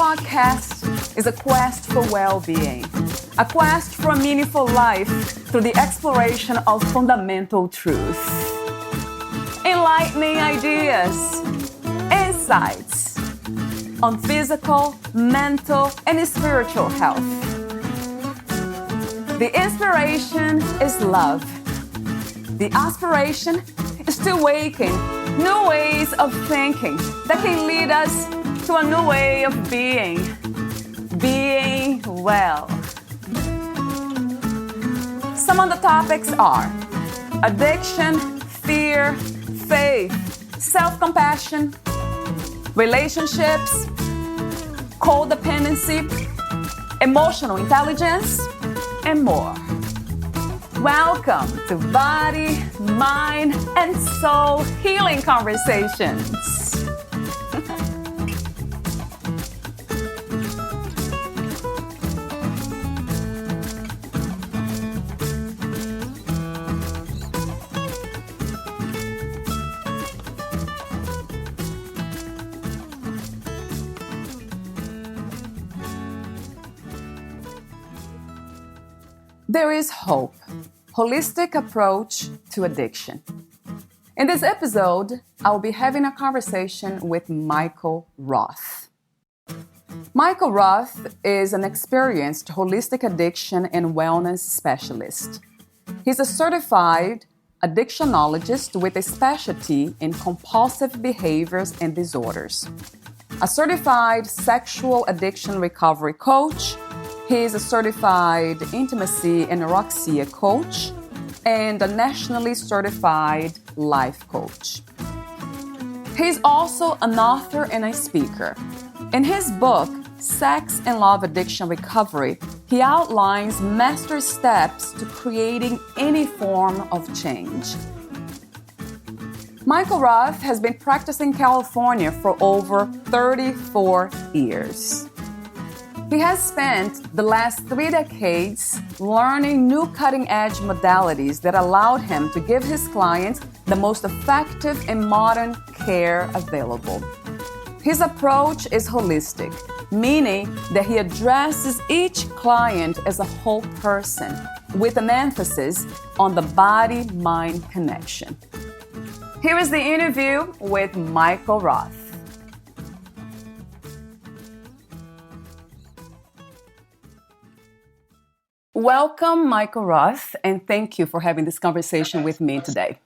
podcast is a quest for well-being, a quest for a meaningful life through the exploration of fundamental truth. Enlightening ideas, insights on physical, mental, and spiritual health. The inspiration is love. The aspiration is to awaken new ways of thinking that can lead us to a new way of being well. Some of the topics are addiction, fear, faith, self-compassion, relationships, codependency, emotional intelligence, and more. Welcome to Body, Mind, and Soul Healing Conversations. There is hope, holistic approach to addiction. In this episode, I'll be having a conversation with Michael Roth. Michael Roth is an experienced holistic addiction and wellness specialist. He's a certified addictionologist with a specialty in compulsive behaviors and disorders, a certified sexual addiction recovery coach. He is a Certified Intimacy Anorexia Coach and a nationally certified life coach. He's also an author and a speaker. In his book, Sex and Love Addiction Recovery, he outlines master steps to creating any form of change. Michael Roth has been practicing in California for over 34 years. He has spent the last 3 decades learning new cutting-edge modalities that allowed him to give his clients the most effective and modern care available. His approach is holistic, meaning that he addresses each client as a whole person with an emphasis on the body-mind connection. Here is the interview with Michael Roth. Welcome, Michael Roth, and thank you for having this conversation with me today.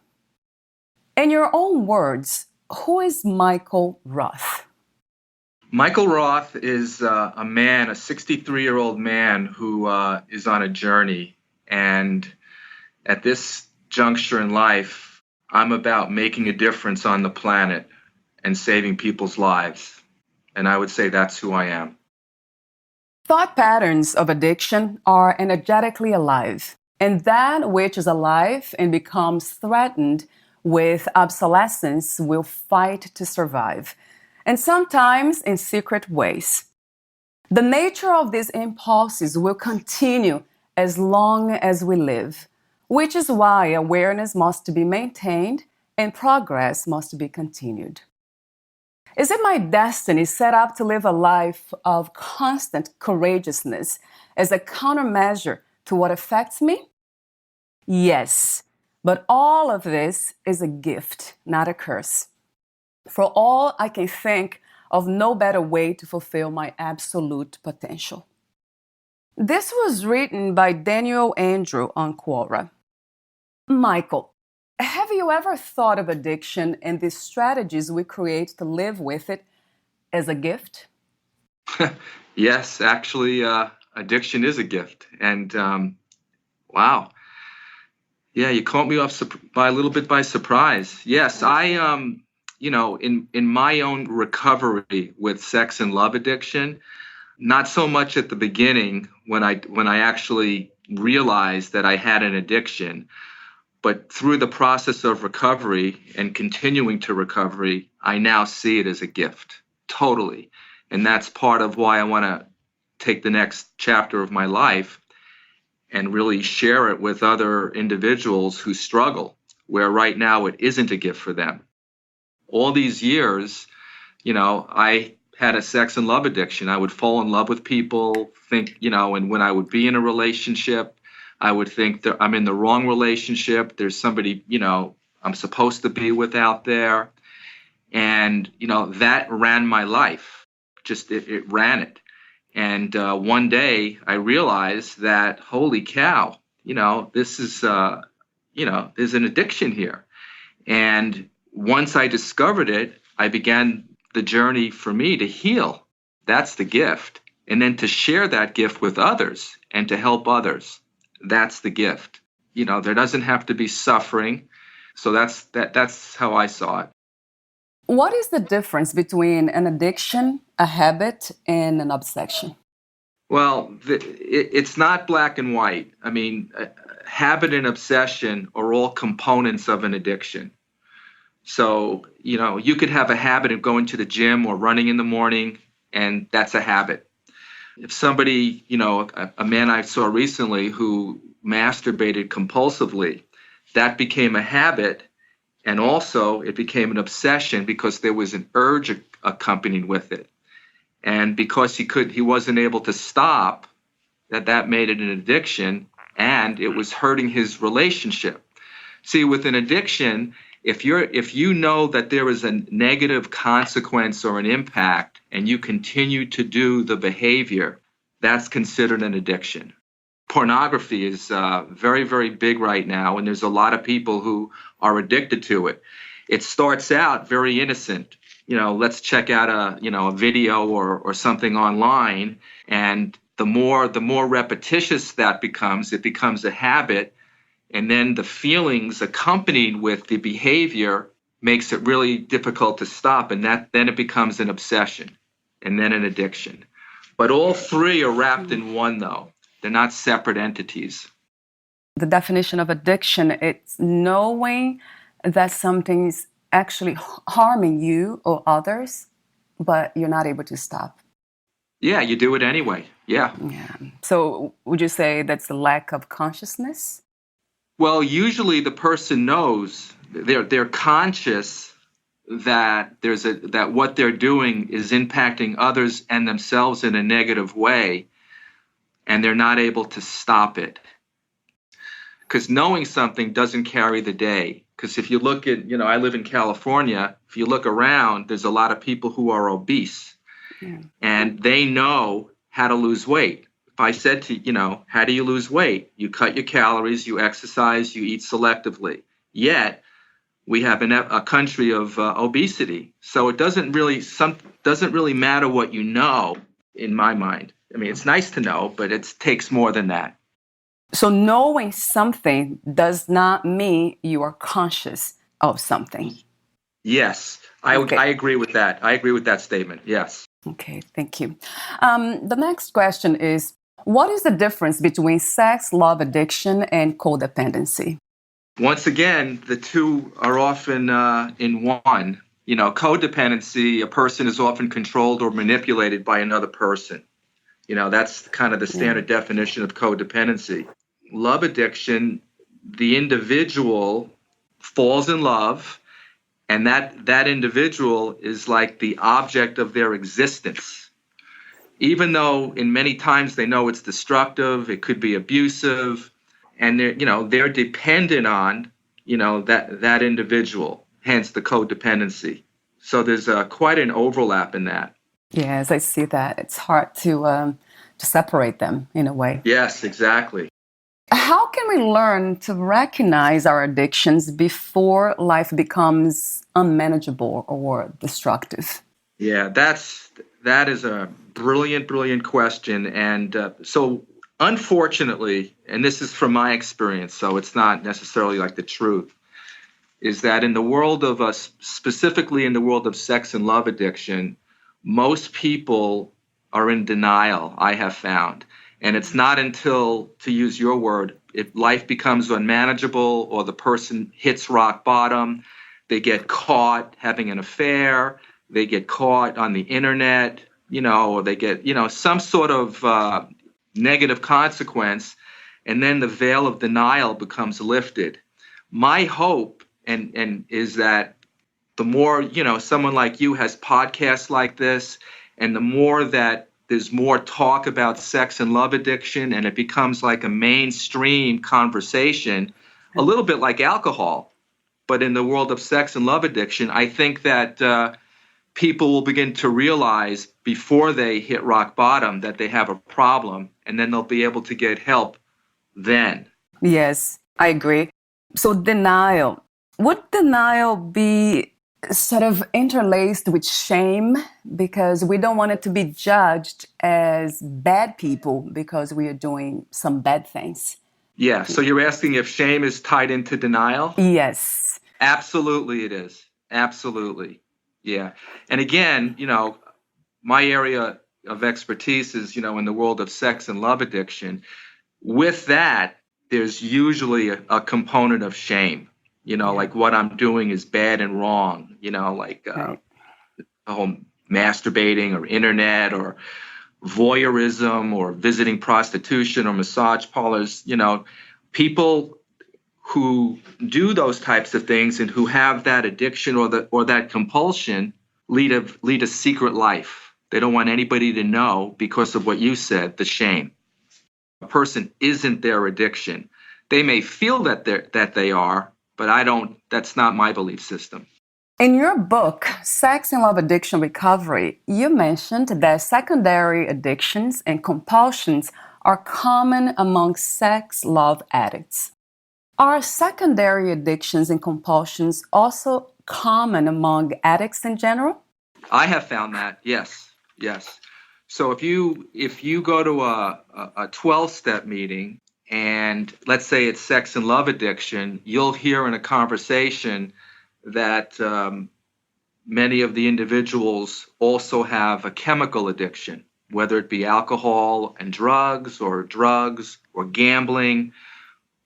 In your own words, who is Michael Roth? Michael Roth is a 63-year-old man who is on a journey. And at this juncture in life, I'm about making a difference on the planet and saving people's lives. And I would say that's who I am. Thought patterns of addiction are energetically alive, and that which is alive and becomes threatened with obsolescence will fight to survive, and sometimes in secret ways. The nature of these impulses will continue as long as we live, which is why awareness must be maintained and progress must be continued. Is it my destiny set up to live a life of constant courageousness as a countermeasure to what affects me? Yes, but all of this is a gift, not a curse. For all I can think of no better way to fulfill my absolute potential. This was written by Daniel Andrew on Quora. Michael, have you ever thought of addiction and the strategies we create to live with it as a gift? Yes, actually, addiction is a gift. And wow. Yeah, you caught me off by a little bit by surprise. Yes, I, in my own recovery with sex and love addiction, not so much at the beginning when I actually realized that I had an addiction. But through the process of recovery and continuing to recovery, I now see it as a gift, totally. And that's part of why I want to take the next chapter of my life and really share it with other individuals who struggle, where right now it isn't a gift for them. All these years, I had a sex and love addiction. I would fall in love with people, and when I would be in a relationship, I would think that I'm in the wrong relationship. There's somebody, I'm supposed to be with out there. And, that ran my life. Just it ran it. And one day I realized that, holy cow, this is, there's an addiction here. And once I discovered it, I began the journey for me to heal. That's the gift. And then to share that gift with others and to help others. That's the gift. There doesn't have to be suffering. So that's how I saw it. What is the difference between an addiction, a habit, and an obsession? Well, it's not black and white. I mean, habit and obsession are all components of an addiction. So, you could have a habit of going to the gym or running in the morning, and that's a habit. If somebody, a man I saw recently who masturbated compulsively, that became a habit. And also it became an obsession because there was an urge accompanied with it. And because he wasn't able to stop, that made it an addiction, and it was hurting his relationship. See, with an addiction, if you know that there is a negative consequence or an impact and you continue to do the behavior, that's considered an addiction. Pornography is very, very big right now, and there's a lot of people who are addicted to it. It starts out very innocent. Let's check out a video or something online, and the more repetitious that becomes, it becomes a habit, and then the feelings accompanied with the behavior makes it really difficult to stop, and then it becomes an obsession, and then an addiction. But all three are wrapped in one, though. They're not separate entities. The definition of addiction, it's knowing that something's actually harming you or others, but you're not able to stop. Yeah, you do it anyway. Yeah. So would you say that's a lack of consciousness? Well, usually the person knows, they're conscious that that what they're doing is impacting others and themselves in a negative way, and they're not able to stop it. Because knowing something doesn't carry the day. Because if you look at, I live in California, if you look around, there's a lot of people who are obese. And they know how to lose weight. If I said to, how do you lose weight? You cut your calories, you exercise, you eat selectively. Yet, we have a country of obesity. So it doesn't really matter what you know, in my mind. I mean, it's nice to know, but it takes more than that. So knowing something does not mean you are conscious of something. Yes, I agree with that. I agree with that statement. Yes. Okay, thank you. The next question is, what is the difference between sex, love addiction, and codependency? Once again, the two are often in one. Codependency, a person is often controlled or manipulated by another person. That's kind of the standard definition of codependency. Love addiction, the individual falls in love, and that individual is like the object of their existence. Even though in many times they know it's destructive, it could be abusive, and they're dependent on, that individual, hence the codependency. So there's quite an overlap in that. Yes, I see that. It's hard to separate them in a way. Yes, exactly. How can we learn to recognize our addictions before life becomes unmanageable or destructive? Yeah, that is a brilliant question. And so unfortunately, and this is from my experience, so it's not necessarily like the truth, is that in the world of specifically in the world of sex and love addiction, most people are in denial, I have found. And it's not until, to use your word, if life becomes unmanageable or the person hits rock bottom, they get caught having an affair, they get caught on the internet, or they get, some sort of negative consequence, and then the veil of denial becomes lifted. My hope and is that the more, someone like you has podcasts like this, And the more that there's more talk about sex and love addiction, and it becomes like a mainstream conversation, a little bit like alcohol, but in the world of sex and love addiction, I think that people will begin to realize before they hit rock bottom that they have a problem, and then they'll be able to get help then. Yes, I agree. So denial. Would denial be sort of interlaced with shame because we don't want it to be judged as bad people because we are doing some bad things? Yeah, so you're asking if shame is tied into denial? Yes. Absolutely it is. Absolutely. Yeah. And again, my area of expertise is, in the world of sex and love addiction. With that, there's usually a component of shame, like what I'm doing is bad and wrong, like Right. the whole masturbating or internet or voyeurism or visiting prostitution or massage parlors. People who do those types of things and who have that addiction or that compulsion lead a secret life. They don't want anybody to know because of what you said, the shame. A person isn't their addiction. They may feel that they are, but that's not my belief system. In your book, Sex and Love Addiction Recovery, you mentioned that secondary addictions and compulsions are common among sex love addicts. Are secondary addictions and compulsions also common among addicts in general? I have found that, yes. So if you go to a 12-step meeting and let's say it's sex and love addiction, you'll hear in a conversation that many of the individuals also have a chemical addiction, whether it be alcohol and drugs or gambling,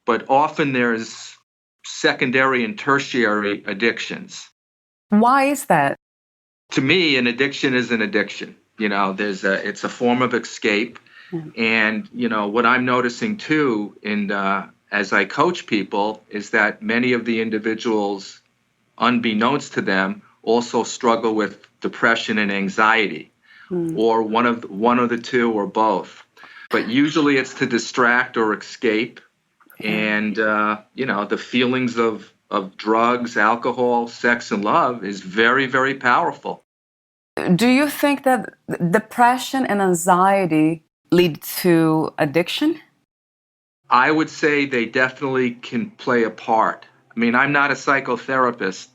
but often there's secondary and tertiary addictions. Why is that? To me, an addiction is an addiction. It's a form of escape. And, what I'm noticing too as I coach people is that many of the individuals, unbeknownst to them, also struggle with depression and anxiety, or one of the two or both. But usually it's to distract or escape. And, the feelings of drugs, alcohol, sex, and love is very, very powerful. Do you think that depression and anxiety lead to addiction? I would say they definitely can play a part. I mean, I'm not a psychotherapist,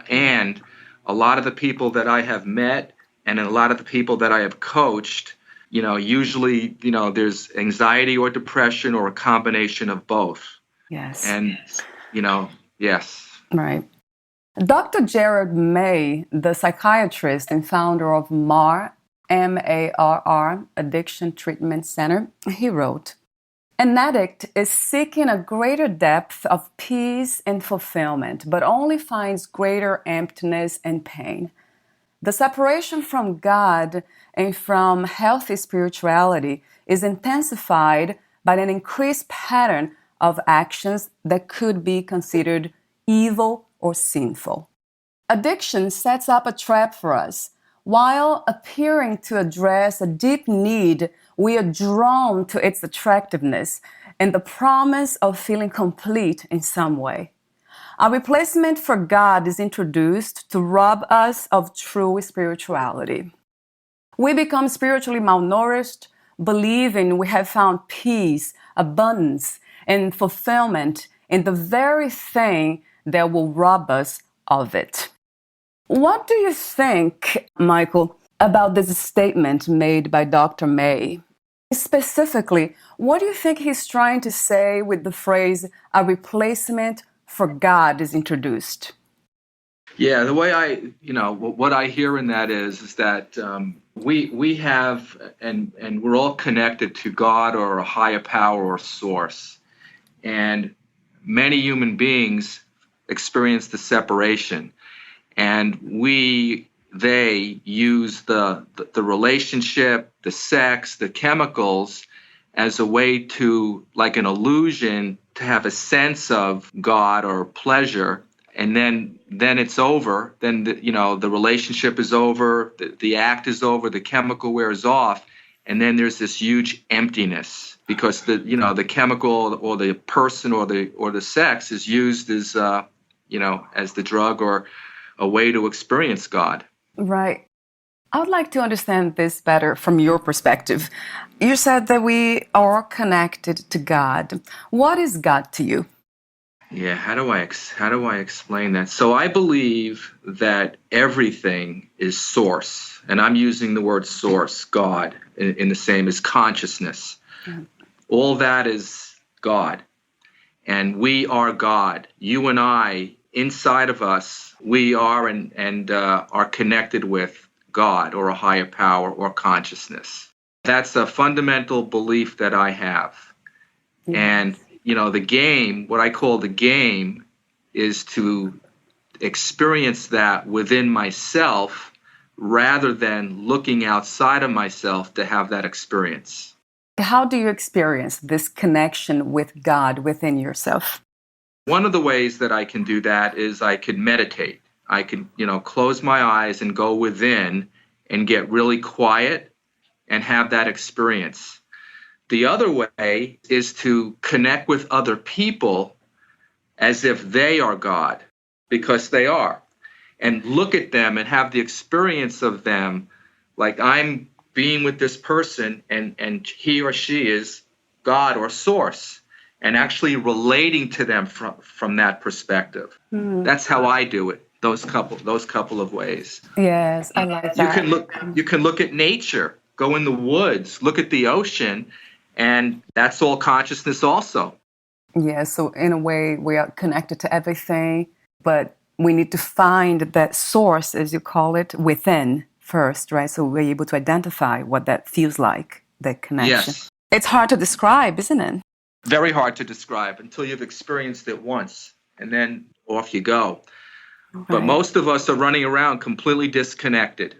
and a lot of the people that I have met and a lot of the people that I have coached, usually, there's anxiety or depression or a combination of both. Yes. And, yes. Right. Dr. Jared May, the psychiatrist and founder of MARR, MARR, Addiction Treatment Center, he wrote, "An addict is seeking a greater depth of peace and fulfillment, but only finds greater emptiness and pain. The separation from God and from healthy spirituality is intensified by an increased pattern of actions that could be considered evil or sinful. Addiction sets up a trap for us. While appearing to address a deep need, we are drawn to its attractiveness and the promise of feeling complete in some way. A replacement for God is introduced to rob us of true spirituality. We become spiritually malnourished, believing we have found peace, abundance, and fulfillment in the very thing that will rob us of it." What do you think, Michael, about this statement made by Dr. May? Specifically, what do you think he's trying to say with the phrase, "a replacement for God is introduced"? Yeah, the way what I hear in that is that we have and we're all connected to God or a higher power or source, and many human beings experience the separation, and they use the relationship, the sex, the chemicals as a way to, like an illusion, to have a sense of God or pleasure. and then it's over. Then the relationship is over, the act is over, the chemical wears off, and then there's this huge emptiness because the chemical or the person or the sex is used as as the drug or a way to experience God. Right. I would like to understand this better from your perspective. You said that we are connected to God. What is God to you? Yeah, how do I explain that? So I believe that everything is source, and I'm using the word source, God, in the same as consciousness. Mm. All that is God, and we are God. You and I, inside of us, we are and are connected with God or a higher power or consciousness. That's a fundamental belief that I have. And Yes. the game, what I call the game, is to experience that within myself rather than looking outside of myself to have that experience. How do you experience this connection with God within yourself? One of the ways that I can do that is I could meditate. I could, close my eyes and go within and get really quiet and have that experience. The other way is to connect with other people as if they are God, because they are, and look at them and have the experience of them like I'm being with this person and he or she is God or source, and actually relating to them from that perspective. That's how I do it. Those couple of ways. Yes, I like You that. can look at nature, go in the woods, look at the ocean, and that's all consciousness also. Yeah, so in a way, we are connected to everything, but we need to find that source, as you call it, within first, right? So we're able to identify what that feels like, that connection. Yes. It's hard to describe, isn't it? Very hard to describe until you've experienced it once, and then off you go. But Right. most of us are running around completely disconnected,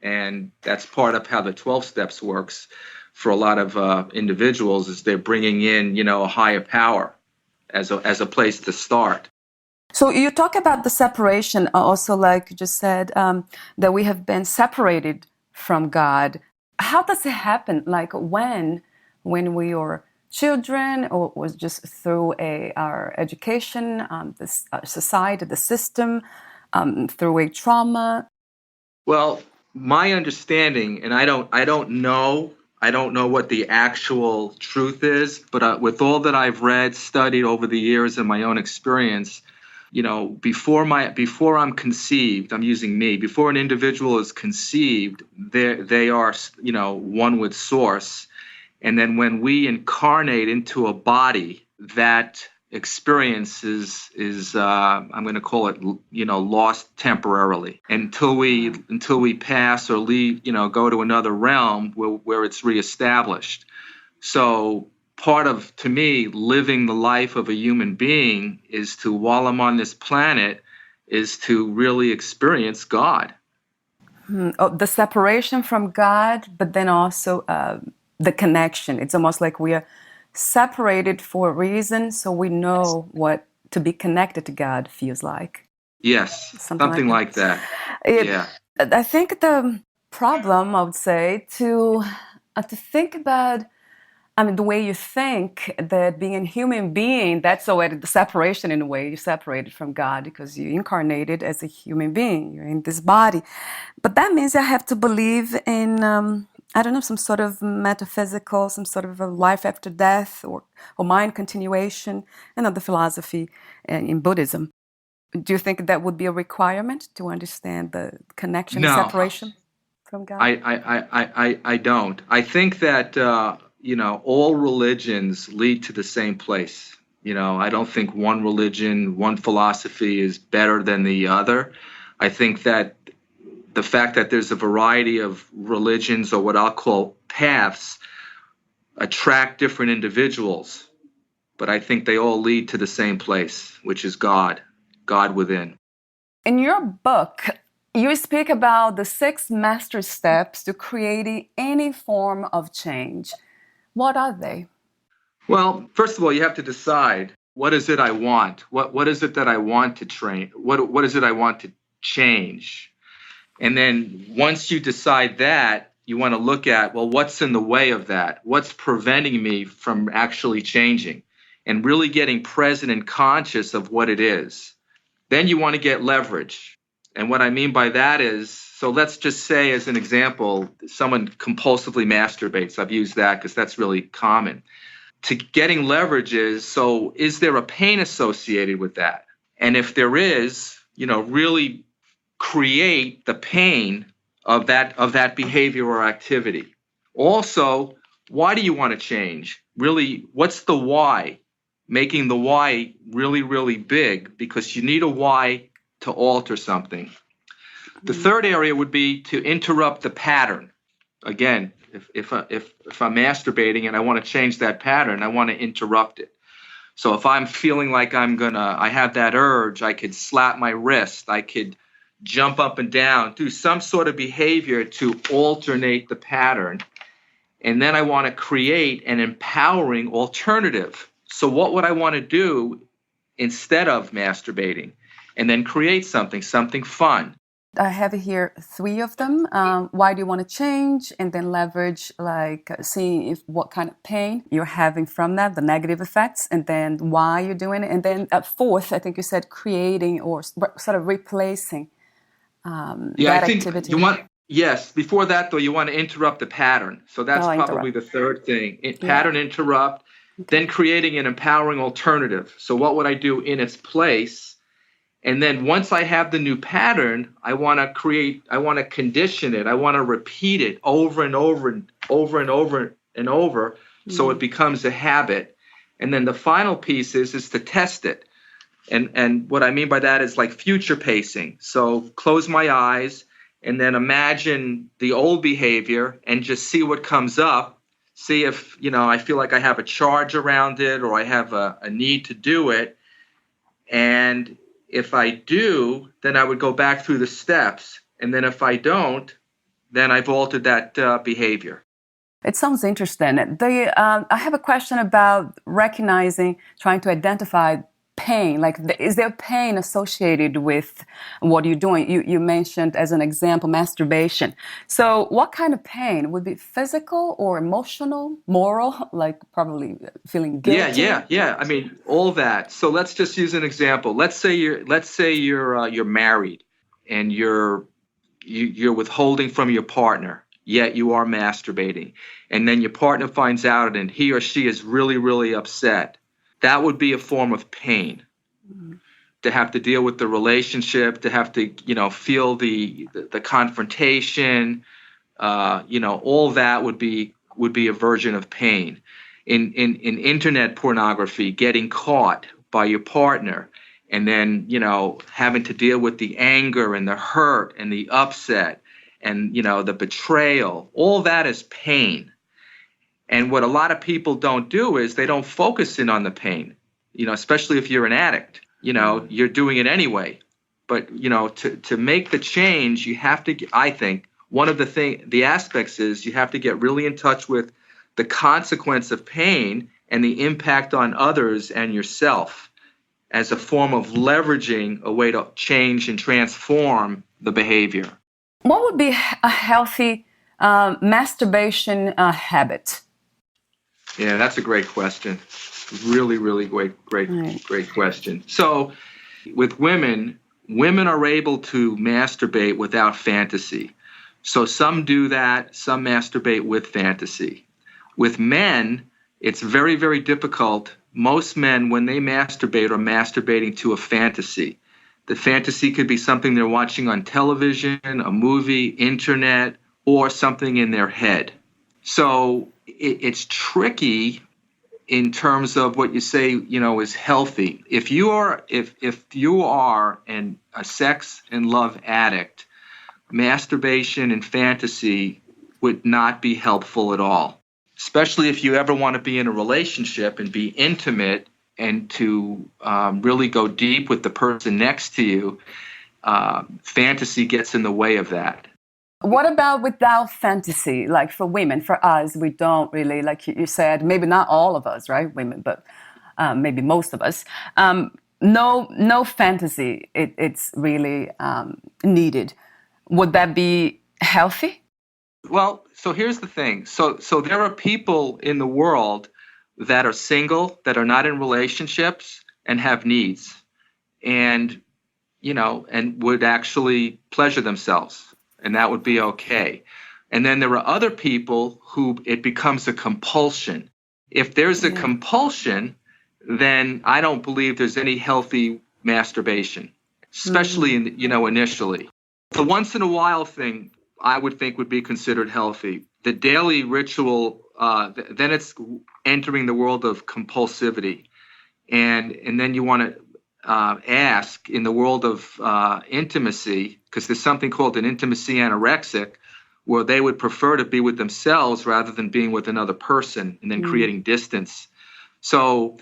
and that's part of how the 12 steps works for a lot of individuals, is they're bringing in a higher power as a place to start. So you talk about the separation also, like you just said, that we have been separated from God. How does it happen? Like when we are children, or was just through our education, this society, the system, through a trauma? Well, my understanding, and I don't know what the actual truth is, but with all that I've read, studied over the years and my own experience, before I'm conceived, I'm using me, before an individual is conceived, they are, one with source. And then when we incarnate into a body, that experience is I'm going to call it, lost temporarily until we pass or leave, go to another realm where it's reestablished. So part of, to me, living the life of a human being is to, while I'm on this planet, is to really experience God. Oh, the separation from God, but then also the connection. It's almost like we are separated for a reason, so we know what to be connected to God feels like. Yes, Something like something that. like that. It, Yeah. I think the problem, I would say, to think about, I mean, the way you think that being a human being, that's already the separation in a way. You're separated from God because you incarnated as a human being. You're in this body. But that means I have to believe in, I don't know, some sort of metaphysical, some sort of a life after death, or mind continuation, another philosophy in Buddhism. Do you think that would be a requirement to understand the connection, the No. separation from I, God? I don't. I think that, all religions lead to the same place. I don't think one religion, one philosophy is better than the other. I think that the fact that there's a variety of religions, or what I'll call paths, attract different individuals. But I think they all lead to the same place, which is God, God within. In your book, you speak about the 6 master steps to creating any form of change. What are they? Well, first of all, you have to decide What is it I want? What is it that I want to train? What is it I want to change? And then once you decide that, you want to look at, well, what's in the way of that? What's preventing me from actually changing? And really getting present and conscious of what it is. Then you want to get leverage. And what I mean by that is, so let's just say, as an example, someone compulsively masturbates. I've used that because that's really common. To getting leverage is, so is there a pain associated with that? And if there is, really create the pain of that behavior or activity. Also, why do you want to change? Really, what's the why? Making the why really, really big, because you need a why to alter something. The third area would be to interrupt the pattern. Again, if I'm masturbating and I want to change that pattern, I want to interrupt it. So if I'm feeling like I have that urge, I could slap my wrist, I could jump up and down, do some sort of behavior to alternate the pattern. And then I want to create an empowering alternative. So what would I want to do instead of masturbating? And then create something fun. I have here 3 of them. Why do you want to change? And then leverage, like seeing what kind of pain you're having from that, the negative effects, and then why you're doing it. And then at 4th, I think you said creating or sort of replacing Yeah, I that think activity. yes, before that though, you want to interrupt the pattern. So that's probably the third thing. Pattern interrupt, then creating an empowering alternative. So what would I do in its place? And then once I have the new pattern, I want to condition it. I want to repeat it over and over and over and over and over, so it becomes a habit. And then the final piece is to test it. And what I mean by that is like future pacing. So close my eyes and then imagine the old behavior and just see what comes up. See if, I feel like I have a charge around it or I have a need to do it. And if I do, then I would go back through the steps. And then if I don't, then I've altered that behavior. It sounds interesting. I have a question about recognizing, trying to identify pain. Like, is there pain associated with what you're doing? You mentioned as an example masturbation. So what kind of pain? Would it be physical or emotional, moral, like probably feeling guilty? Yeah. I mean, all that. So let's just use an example. Let's say you're married and you're withholding from your partner, yet you are masturbating. And then your partner finds out and he or she is really, really upset. That would be a form of pain. To have to deal with the relationship, to have to, feel the confrontation, all that would be a version of pain. In internet pornography, getting caught by your partner and then, having to deal with the anger and the hurt and the upset and, the betrayal, all that is pain. And what a lot of people don't do is they don't focus in on the pain, especially if you're an addict, you're doing it anyway. But, to make the change, you have to, I think, one of the aspects is you have to get really in touch with the consequence of pain and the impact on others and yourself as a form of leveraging a way to change and transform the behavior. What would be a healthy masturbation habit? Yeah, that's a great question. Really, really great question. So with women are able to masturbate without fantasy. So some do that, some masturbate with fantasy. With men, it's very, very difficult. Most men, when they masturbate, are masturbating to a fantasy. The fantasy could be something they're watching on television, a movie, internet, or something in their head. So it's tricky in terms of what you say, is healthy. If you are a sex and love addict, masturbation and fantasy would not be helpful at all. Especially if you ever want to be in a relationship and be intimate and to really go deep with the person next to you, fantasy gets in the way of that. What about without fantasy? Like for women, for us, we don't really, like you said, maybe not all of us, right, women, but maybe most of us. No fantasy. It's really needed. Would that be healthy? Well, so here's the thing. So there are people in the world that are single, that are not in relationships and have needs, and and would actually pleasure themselves, and that would be okay. And then there are other people who it becomes a compulsion. If there's a compulsion, then I don't believe there's any healthy masturbation, especially initially. The once in a while thing I would think would be considered healthy. The daily ritual, then it's entering the world of compulsivity. And then you want to ask in the world of intimacy, because there's something called an intimacy anorexic, where they would prefer to be with themselves rather than being with another person and then creating distance. So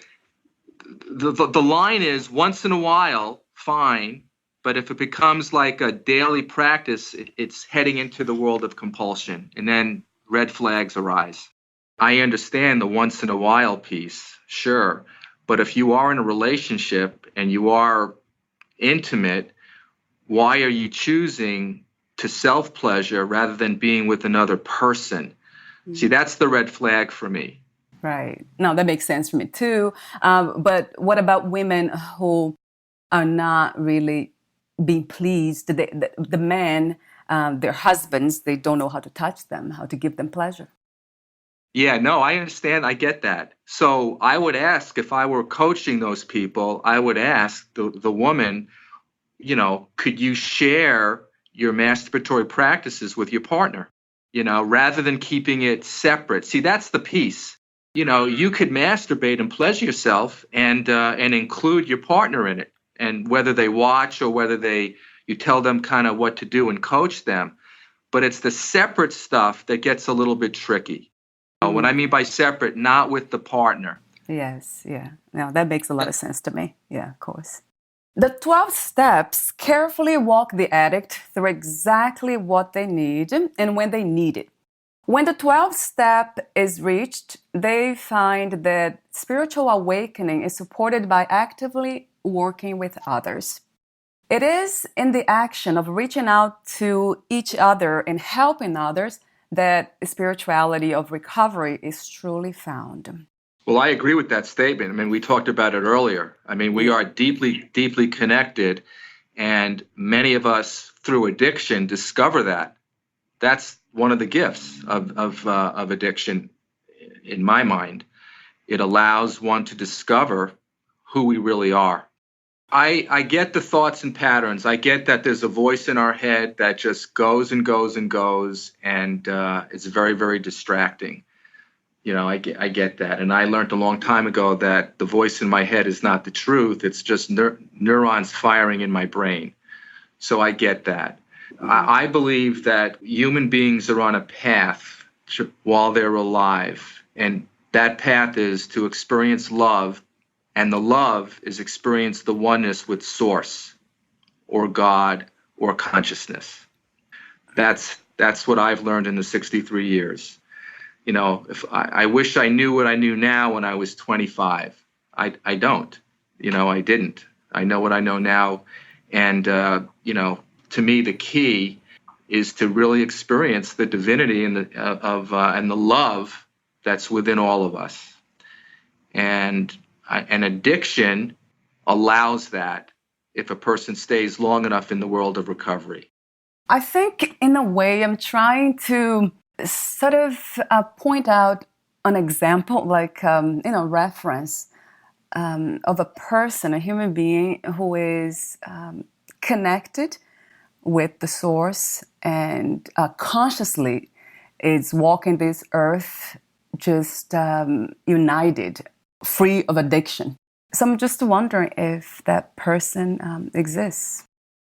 the line is once in a while, fine. But if it becomes like a daily practice, it's heading into the world of compulsion, and then red flags arise. I understand the once in a while piece, sure. But if you are in a relationship and you are intimate, why are you choosing to self-pleasure rather than being with another person? See, that's the red flag for me. Right. No, that makes sense for me too. But what about women who are not really being pleased? The men, their husbands, they don't know how to touch them, how to give them pleasure. Yeah, no, I understand. I get that. So I would ask, if I were coaching those people, I would ask the woman, could you share your masturbatory practices with your partner, rather than keeping it separate? See, that's the piece. You could masturbate and pleasure yourself and include your partner in it. And whether they watch or whether you tell them kind of what to do and coach them. But it's the separate stuff that gets a little bit tricky. What I mean by separate, not with the partner. Yes, yeah. No, that makes a lot of sense to me. Yeah, of course. The 12 steps carefully walk the addict through exactly what they need and when they need it. When the 12th step is reached, they find that spiritual awakening is supported by actively working with others. It is in the action of reaching out to each other and helping others that spirituality of recovery is truly found. Well, I agree with that statement. I mean, we talked about it earlier. I mean, we are deeply, deeply connected, and many of us through addiction discover that. That's one of the gifts of addiction, in my mind. It allows one to discover who we really are. I get the thoughts and patterns. I get that there's a voice in our head that just goes and goes and goes, and it's very, very distracting. I get that. And I learned a long time ago that the voice in my head is not the truth. It's just neurons firing in my brain. So I get that. I believe that human beings are on a path while they're alive. And that path is to experience love. And the love is experience the oneness with Source or God or consciousness. That's what I've learned in the 63 years. If I wish I knew what I knew now when I was 25. I don't. I didn't. I know what I know now. And, to me, the key is to really experience the divinity and the love that's within all of us. And an addiction allows that if a person stays long enough in the world of recovery. I think, in a way, I'm trying to sort of point out an example, like, reference of a person, a human being who is connected with the Source and consciously is walking this earth just united, free of addiction. So I'm just wondering if that person exists.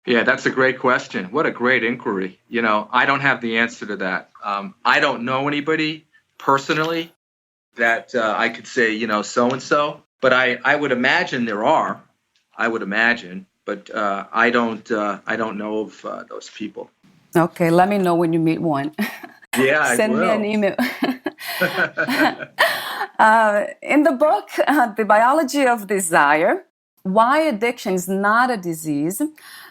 Yeah, that's a great question. What a great inquiry. I don't have the answer to that. I don't know anybody personally that I could say, so-and-so. But I would imagine there are. I would imagine. But I don't know of those people. Okay, let me know when you meet one. Yeah, I Send will. me an email. In the book, The Biology of Desire, Why Addiction is Not a Disease,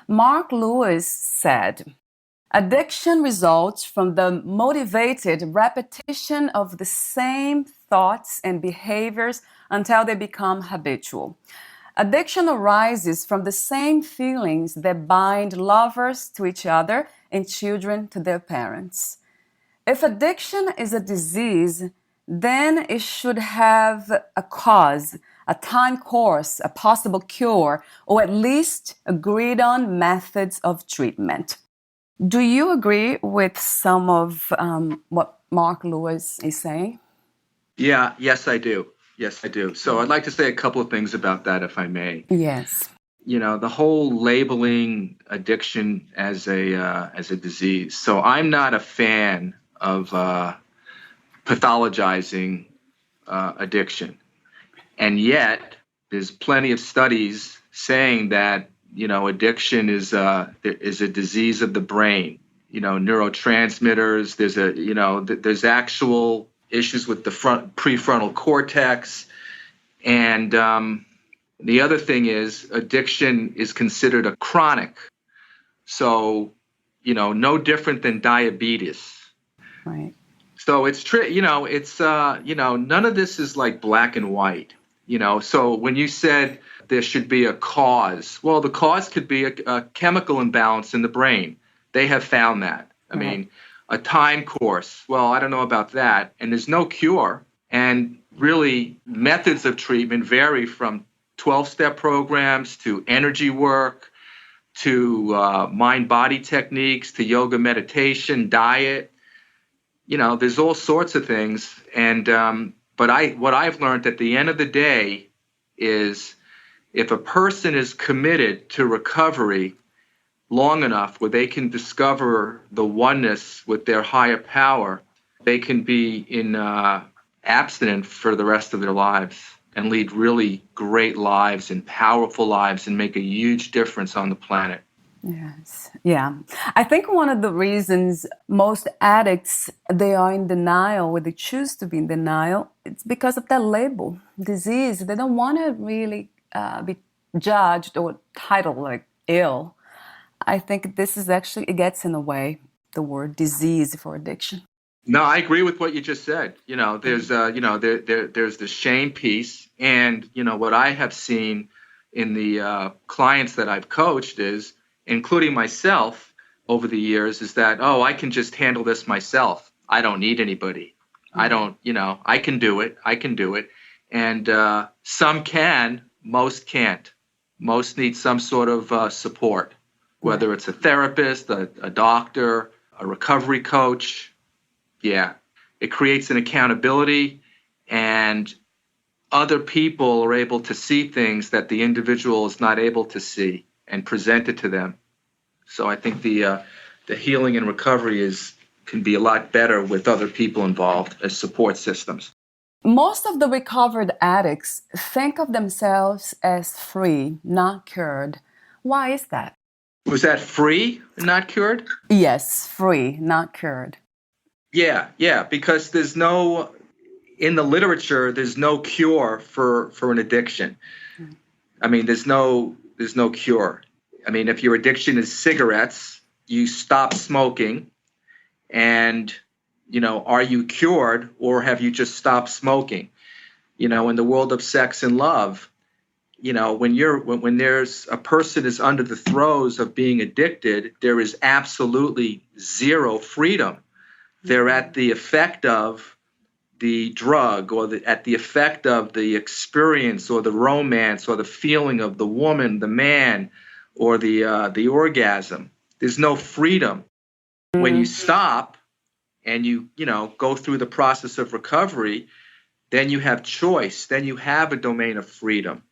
Mark Lewis said, addiction results from the motivated repetition of the same thoughts and behaviors until they become habitual. Addiction arises from the same feelings that bind lovers to each other and children to their parents. If addiction is a disease, then it should have a cause, a time course, a possible cure, or at least agreed on methods of treatment. Do you agree with some of what Mark Lewis is saying? Yeah, yes, I do. Yes, I do. So I'd like to say a couple of things about that, if I may. Yes. You know, the whole labeling addiction as a disease. So I'm not a fan of pathologizing addiction, and yet there's plenty of studies saying that addiction is a disease of the brain. Neurotransmitters. There's actual issues with the prefrontal cortex, and the other thing is addiction is considered a chronic. So, no different than diabetes. Right. So it's none of this is like black and white. So when you said there should be a cause, well, the cause could be a chemical imbalance in the brain. They have found that. I mean, a time course. Well, I don't know about that. And there's no cure. And really, methods of treatment vary from 12-step programs to energy work to mind-body techniques to yoga, meditation, diet. There's all sorts of things. And what I've learned at the end of the day is if a person is committed to recovery long enough where they can discover the oneness with their higher power, they can be in abstinent for the rest of their lives and lead really great lives and powerful lives and make a huge difference on the planet. Yes. Yeah. I think one of the reasons most addicts, they are in denial, or they choose to be in denial, it's because of that label, disease. They don't want to really be judged or titled like ill. I think this is actually, it gets in the way, the word disease for addiction. No, I agree with what you just said. There's there's the shame piece, and what I have seen in the clients that I've coached is, including myself over the years, is that, oh, I can just handle this myself. I don't need anybody. I don't, I can do it. I can do it. And some can, most can't. Most need some sort of support, whether it's a therapist, a doctor, a recovery coach. Yeah, it creates an accountability, and other people are able to see things that the individual is not able to see and present it to them. So I think the healing and recovery can be a lot better with other people involved as support systems. Most of the recovered addicts think of themselves as free, not cured. Why is that? Was that free and not cured? Yes, free, not cured. Yeah, because in the literature, there's no cure for an addiction. I mean, there's no cure. I mean, if your addiction is cigarettes, you stop smoking, and are you cured, or have you just stopped smoking? In the world of sex and love, when there's a person is under the throes of being addicted, there is absolutely zero freedom. They're at the effect of the drug, or at the effect of the experience or the romance or the feeling of the woman, the man, or the orgasm. There's no freedom. When you stop and you go through the process of recovery, then you have choice. Then you have a domain of freedom.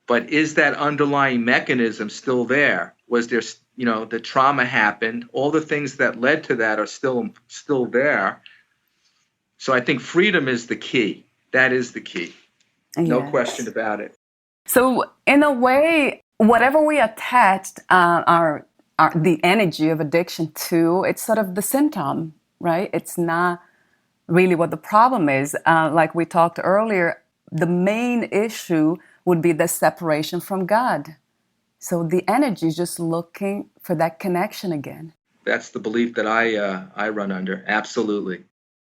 But is that underlying mechanism still there? Was there, the trauma happened? All the things that led to that are still there. So I think freedom is the key. That is the key. No question about it. So in a way, whatever we attached the energy of addiction to, it's sort of the symptom, right? It's not really what the problem is. Like we talked earlier, the main issue would be the separation from God. So the energy is just looking for that connection again. That's the belief that I run under. Absolutely.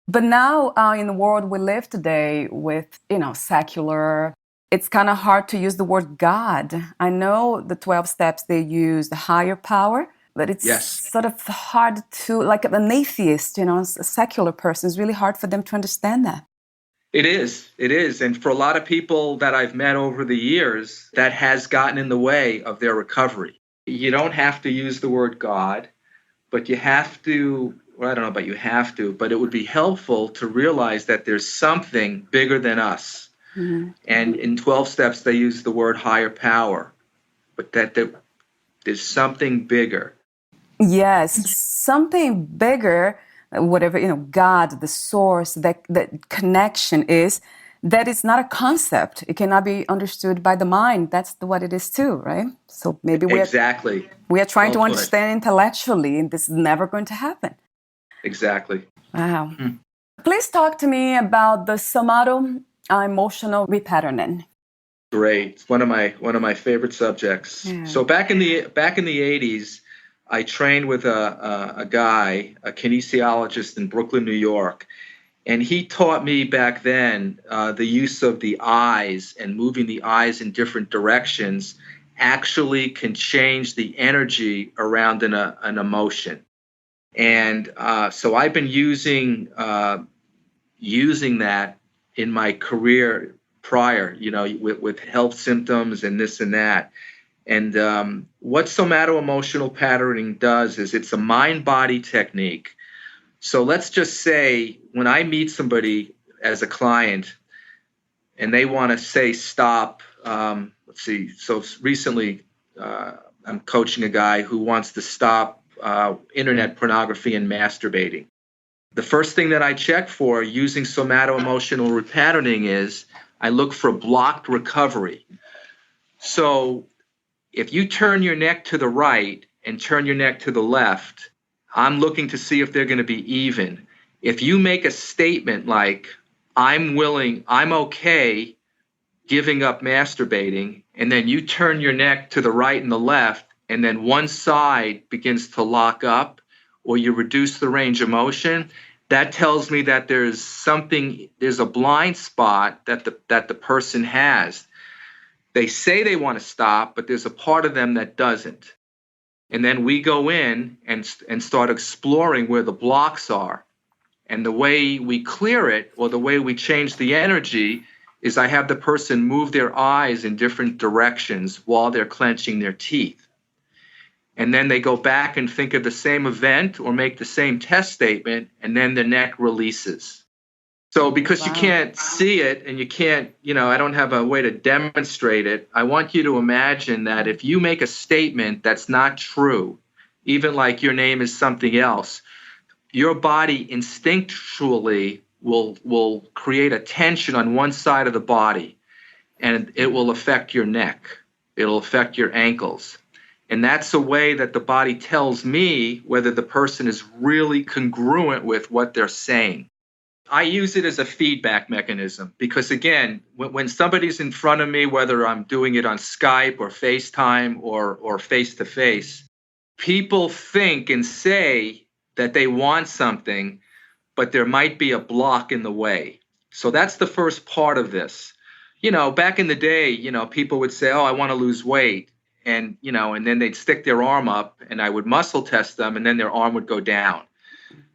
But now in the world we live today with, secular, it's kind of hard to use the word God. I know the 12 steps, they use the higher power, but it's Yes. sort of hard to, like an atheist, a secular person, it's really hard for them to understand that. It is. It is. And for a lot of people that I've met over the years, that has gotten in the way of their recovery. You don't have to use the word God, but you have to, well, I don't know about you have to, but it would be helpful to realize that there's something bigger than us. Mm-hmm. And in 12 steps, they use the word higher power, but that there's something bigger. Yes, something bigger, whatever, God, the source, that connection is, that is not a concept. It cannot be understood by the mind. That's what it is too, right? So maybe Exactly. we are trying Well to put. understand intellectually, and this is never going to happen. Exactly. Wow. Please talk to me about the somato emotional repatterning. Great. It's one of my favorite subjects. Yeah. So back in the 80s, I trained with a guy, a kinesiologist in Brooklyn, New York, and he taught me back then the use of the eyes and moving the eyes in different directions actually can change the energy around an emotion. And so I've been using that in my career prior, with health symptoms and this and that. And what somato-emotional patterning does is it's a mind-body technique. So let's just say when I meet somebody as a client and they want to say stop, let's see. So recently I'm coaching a guy who wants to stop internet pornography and masturbating. The first thing that I check for using somato-emotional repatterning is I look for blocked recovery. So if you turn your neck to the right and turn your neck to the left, I'm looking to see if they're going to be even. If you make a statement like, I'm okay giving up masturbating, and then you turn your neck to the right and the left, and then one side begins to lock up, or you reduce the range of motion, that tells me that there's a blind spot that the person has. They say they want to stop, but there's a part of them that doesn't. And then we go in and start exploring where the blocks are. And the way we clear it, or the way we change the energy, is I have the person move their eyes in different directions while they're clenching their teeth. And then they go back and think of the same event or make the same test statement, and then the neck releases. So because you can't see it and you can't, I don't have a way to demonstrate it, I want you to imagine that if you make a statement that's not true, even like your name is something else, your body instinctually will create a tension on one side of the body, and it will affect your neck. It'll affect your ankles. And that's a way that the body tells me whether the person is really congruent with what they're saying. I use it as a feedback mechanism because, again, when somebody's in front of me, whether I'm doing it on Skype or FaceTime or face-to-face, people think and say that they want something, but there might be a block in the way. So that's the first part of this. Back in the day, people would say, oh, I want to lose weight. And then they'd stick their arm up and I would muscle test them and then their arm would go down.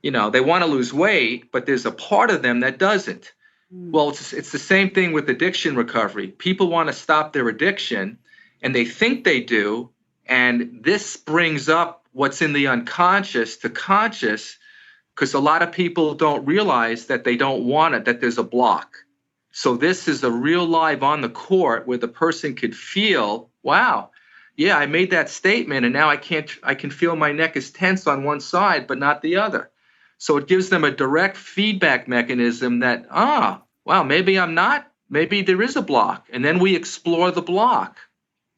They want to lose weight, but there's a part of them that doesn't. Well, it's the same thing with addiction recovery. People want to stop their addiction and they think they do. And this brings up what's in the unconscious to conscious, because a lot of people don't realize that they don't want it, that there's a block. So this is a real live on the court where the person could feel, wow, yeah, I made that statement and now I can feel my neck is tense on one side, but not the other. So it gives them a direct feedback mechanism that, wow, maybe I'm not, maybe there is a block. And then we explore the block.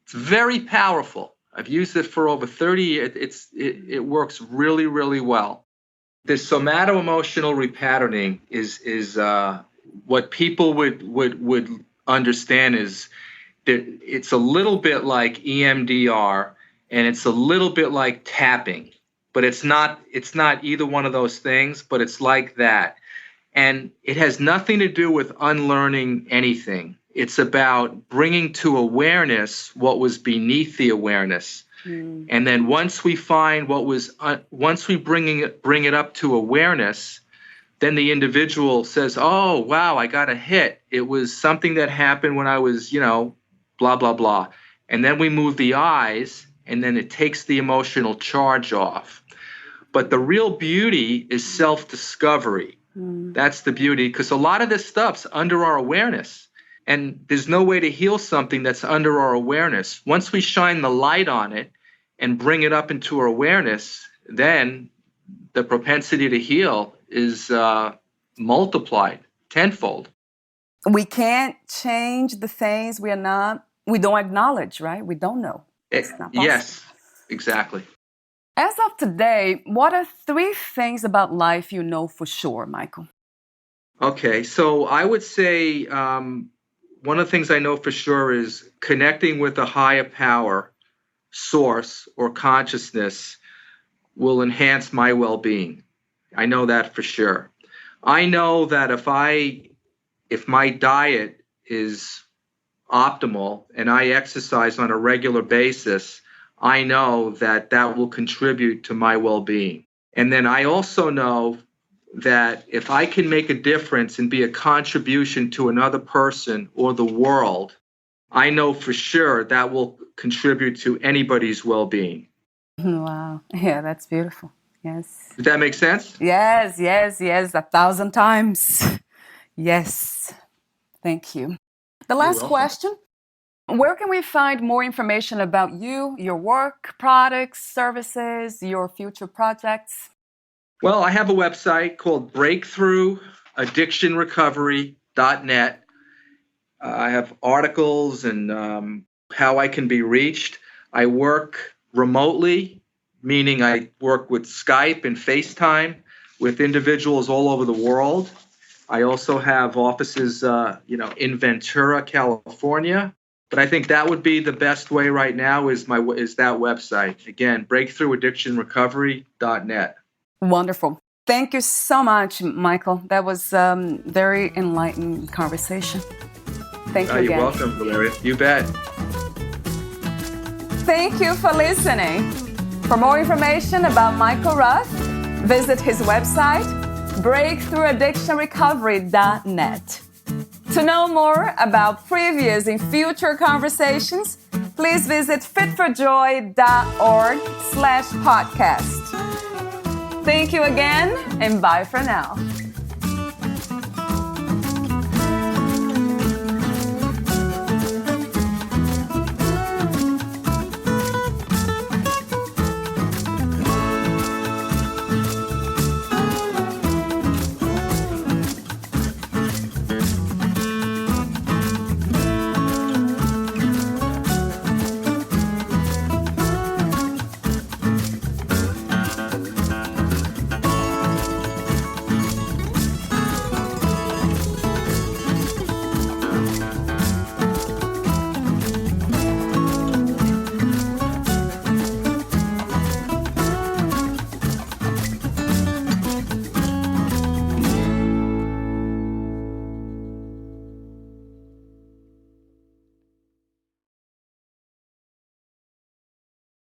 It's very powerful. I've used it for over 30 years. It works really, really well. The somato-emotional repatterning is what people would understand is that it's a little bit like EMDR and it's a little bit like tapping, but it's not either one of those things, but it's like that. And it has nothing to do with unlearning anything. It's about bringing to awareness what was beneath the awareness. And then once we find what was, once we bring it up to awareness, then the individual says, oh, wow, I got a hit. It was something that happened when I was, blah, blah, blah. And then we move the eyes, and then it takes the emotional charge off. But the real beauty is self-discovery. That's the beauty, because a lot of this stuff's under our awareness. And there's no way to heal something that's under our awareness. Once we shine the light on it and bring it up into our awareness, then the propensity to heal is multiplied tenfold. We can't change the things we don't acknowledge, right? We don't know. It's not possible. Yes, exactly. As of today, what are 3 things about life you know for sure, Michael? Okay, so I would say one of the things I know for sure is connecting with a higher power, source, or consciousness will enhance my well-being. I know that for sure. I know that if my diet is optimal and I exercise on a regular basis, I know that will contribute to my well-being. And then I also know that if I can make a difference and be a contribution to another person or the world, I know for sure that will contribute to anybody's well-being. Wow. Yeah, that's beautiful. Yes. Does that make sense? Yes, 1,000 times. Yes. Thank you. The last question. Where can we find more information about you, your work, products, services, your future projects? Well, I have a website called breakthroughaddictionrecovery.net. I have articles and how I can be reached. I work remotely, meaning I work with Skype and FaceTime with individuals all over the world. I also have offices, in Ventura, California. But I think that would be the best way right now is that website. Again, breakthroughaddictionrecovery.net. Wonderful. Thank you so much, Michael. That was very enlightening conversation. Thank you again. You're welcome, Valeria. You bet. Thank you for listening. For more information about Michael Roth, visit his website, breakthroughaddictionrecovery.net. To know more about previous and future conversations, please visit fitforjoy.org/podcast. Thank you again, and bye for now.